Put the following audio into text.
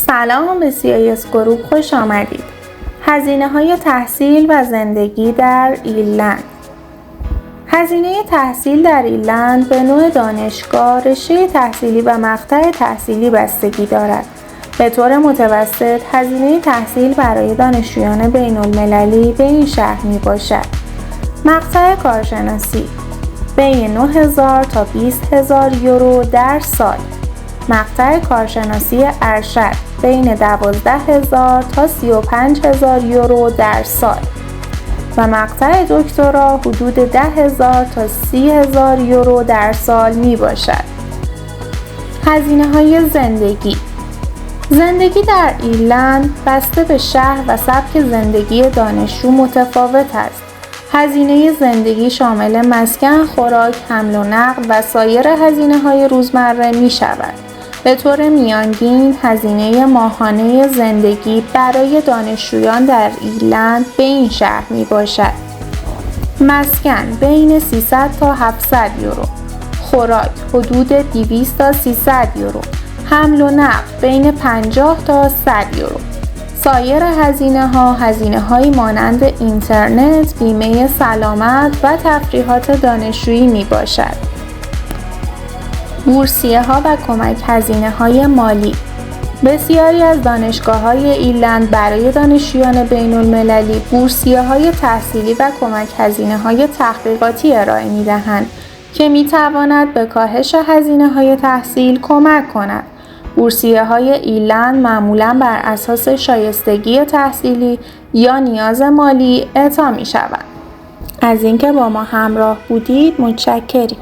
سلام به CIS گروپ، خوش آمدید. هزینه‌های تحصیل و زندگی در ایرلند. هزینه تحصیل در ایرلند به نوع دانشگاه، رشته تحصیلی و مقطع تحصیلی بستگی دارد. به طور متوسط هزینه تحصیل برای دانشجویان بین‌المللی به این شرح میباشد: مقطع کارشناسی بین 9,000 تا 20,000 یورو در سال، مقطع کارشناسی ارشد بین 12,000 تا 35,000 یورو در سال و مقطع دکترا حدود 10,000 تا 30,000 یورو در سال می باشد. هزینه‌های زندگی در ایرلند بسته به شهر و سبک زندگی دانشجو متفاوت است. هزینه زندگی شامل مسکن، خوراک، حمل و نقل و سایر هزینه‌های روزمره می شود. به طور میانگین هزینه ماهانه زندگی برای دانشجویان در ایرلند به این شرح می باشد: مسکن بین 300 تا 700 یورو، خوراک حدود 200 تا 300 یورو، حمل و نقل بین 50 تا 100 یورو. سایر هزینه‌هایی مانند اینترنت، بیمه سلامت و تفریحات دانشجویی می باشد. بورسیه‌ها و کمک هزینه‌های مالی. بسیاری از دانشگاه‌های ایرلند برای دانشجویان بین‌المللی بورسیه‌های تحصیلی و کمک هزینه‌های تحقیقاتی ارائه می‌دهند که می‌تواند به کاهش هزینه‌های تحصیل کمک کند. بورسیه‌های ایرلند معمولاً بر اساس شایستگی تحصیلی یا نیاز مالی اعطا می‌شوند. از اینکه با ما همراه بودید متشکریم.